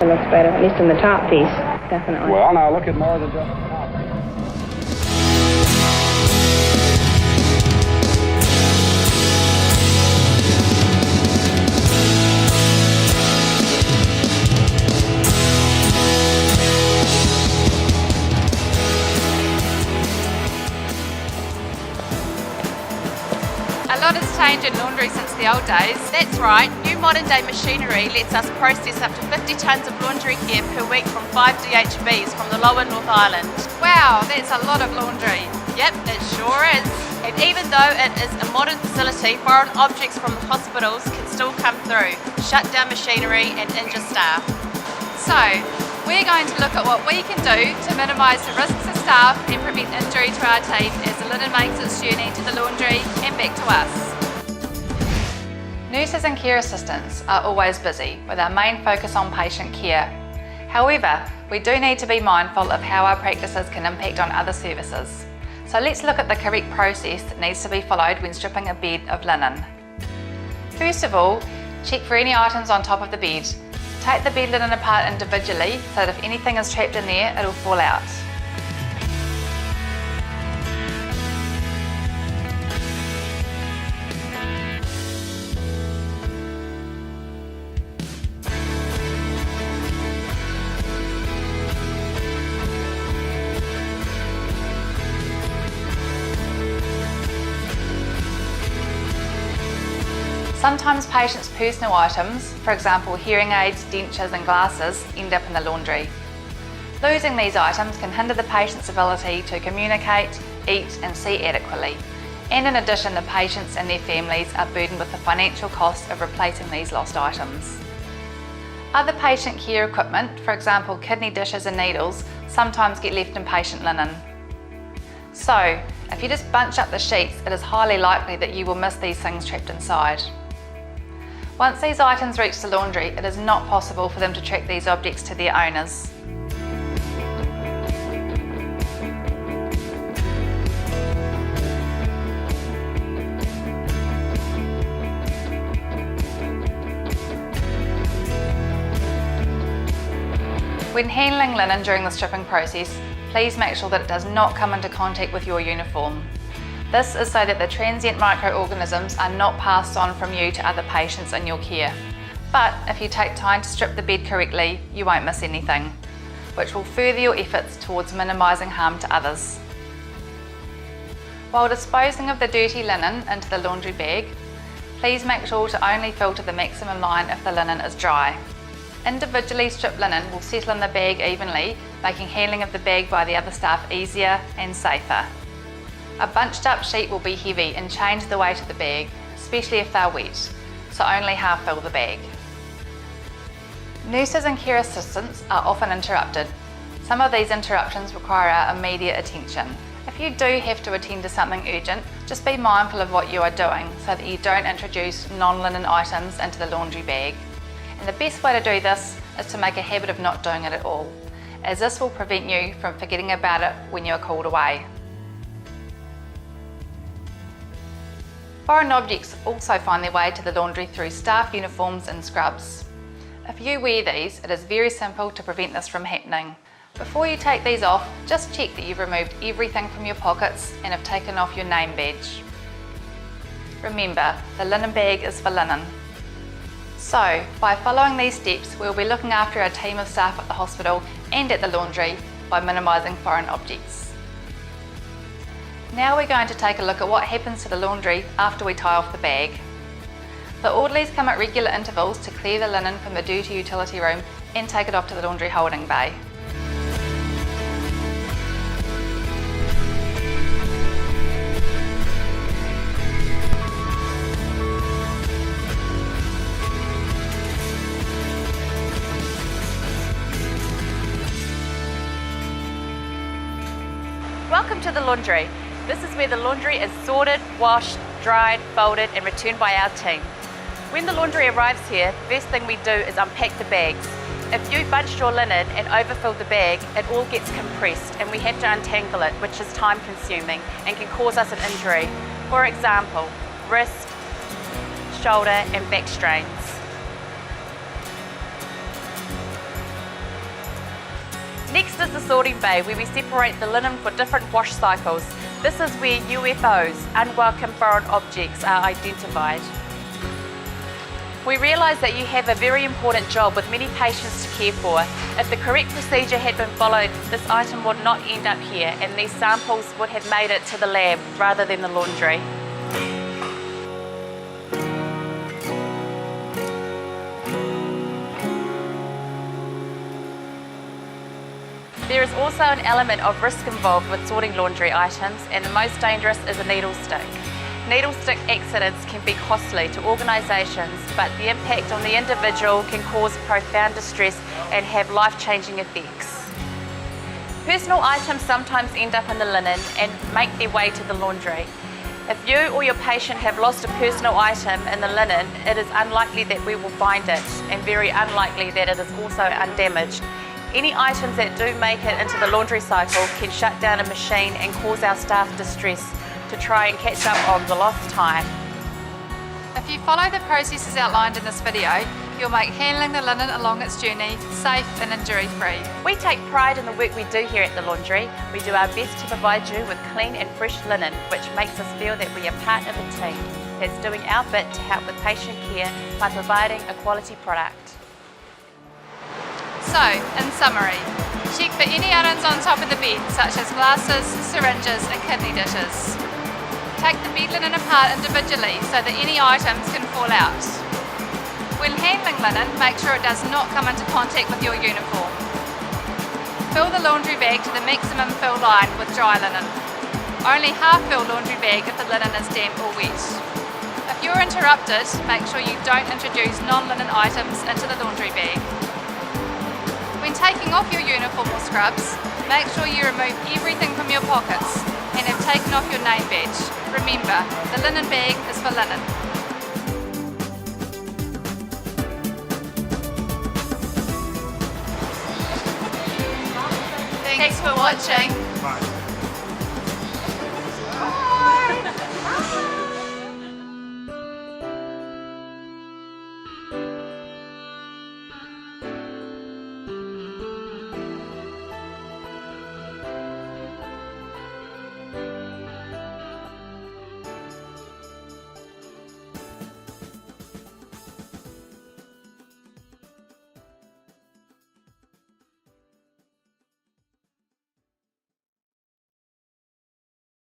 It looks better, at least in the top piece, definitely. Well, now look at more than just the top. A lot has changed in laundry since the old days. That's right, new modern day machinery lets us process up to 50 tonnes of laundry gear per week from 5 DHBs from the lower North Island. Wow, that's a lot of laundry. Yep, it sure is. And even though it is a modern facility, foreign objects from the hospitals can still come through, shut down machinery and injure staff. So, we're going to look at what we can do to minimise the risks of staff and prevent injury to our team as the linen makes its journey to the laundry and back to us. Nurses and care assistants are always busy with our main focus on patient care. However, we do need to be mindful of how our practices can impact on other services. So let's look at the correct process that needs to be followed when stripping a bed of linen. First of all, check for any items on top of the bed. Take the bed linen apart individually so that if anything is trapped in there, it'll fall out. Sometimes patients' personal items, for example hearing aids, dentures and glasses, end up in the laundry. Losing these items can hinder the patient's ability to communicate, eat and see adequately. And in addition, the patients and their families are burdened with the financial cost of replacing these lost items. Other patient care equipment, for example kidney dishes and needles, sometimes get left in patient linen. So, if you just bunch up the sheets, it is highly likely that you will miss these things trapped inside. Once these items reach the laundry, it is not possible for them to track these objects to their owners. When handling linen during the stripping process, please make sure that it does not come into contact with your uniform. This is so that the transient microorganisms are not passed on from you to other patients in your care. But if you take time to strip the bed correctly, you won't miss anything, which will further your efforts towards minimising harm to others. While disposing of the dirty linen into the laundry bag, please make sure to only filter the maximum line if the linen is dry. Individually stripped linen will settle in the bag evenly, making handling of the bag by the other staff easier and safer. A bunched up sheet will be heavy and change the weight of the bag, especially if they're wet, so only half fill the bag. Nurses and care assistants are often interrupted. Some of these interruptions require our immediate attention. If you do have to attend to something urgent, just be mindful of what you are doing so that you don't introduce non-linen items into the laundry bag. And the best way to do this is to make a habit of not doing it at all, as this will prevent you from forgetting about it when you are called away. Foreign objects also find their way to the laundry through staff uniforms and scrubs. If you wear these, it is very simple to prevent this from happening. Before you take these off, just check that you've removed everything from your pockets and have taken off your name badge. Remember, the linen bag is for linen. So, by following these steps, we'll be looking after our team of staff at the hospital and at the laundry by minimising foreign objects. Now we're going to take a look at what happens to the laundry after we tie off the bag. The orderlies come at regular intervals to clear the linen from the dirty utility room and take it off to the laundry holding bay. Welcome to the laundry. This is where the laundry is sorted, washed, dried, folded and returned by our team. When the laundry arrives here, the first thing we do is unpack the bags. If you bunched your linen and overfilled the bag, it all gets compressed and we have to untangle it, which is time consuming and can cause us an injury. For example, wrist, shoulder and back strains. Next is the sorting bay, where we separate the linen for different wash cycles. This is where UFOs, unwelcome foreign objects, are identified. We realise that you have a very important job with many patients to care for. If the correct procedure had been followed, this item would not end up here and these samples would have made it to the lab rather than the laundry. There is also an element of risk involved with sorting laundry items, and the most dangerous is a needle stick. Needle stick accidents can be costly to organisations, but the impact on the individual can cause profound distress and have life-changing effects. Personal items sometimes end up in the linen and make their way to the laundry. If you or your patient have lost a personal item in the linen, it is unlikely that we will find it, and very unlikely that it is also undamaged. Any items that do make it into the laundry cycle can shut down a machine and cause our staff distress to try and catch up on the lost time. If you follow the processes outlined in this video, you'll make handling the linen along its journey safe and injury-free. We take pride in the work we do here at the laundry. We do our best to provide you with clean and fresh linen, which makes us feel that we are part of a team that's doing our bit to help with patient care by providing a quality product. So, in summary, check for any items on top of the bed, such as glasses, syringes and kidney dishes. Take the bed linen apart individually so that any items can fall out. When handling linen, make sure it does not come into contact with your uniform. Fill the laundry bag to the maximum fill line with dry linen. Only half fill laundry bag if the linen is damp or wet. If you're interrupted, make sure you don't introduce non-linen items into the laundry bag. When taking off your uniform or scrubs, make sure you remove everything from your pockets and have taken off your name badge. Remember, the linen bag is for linen. Thanks for watching.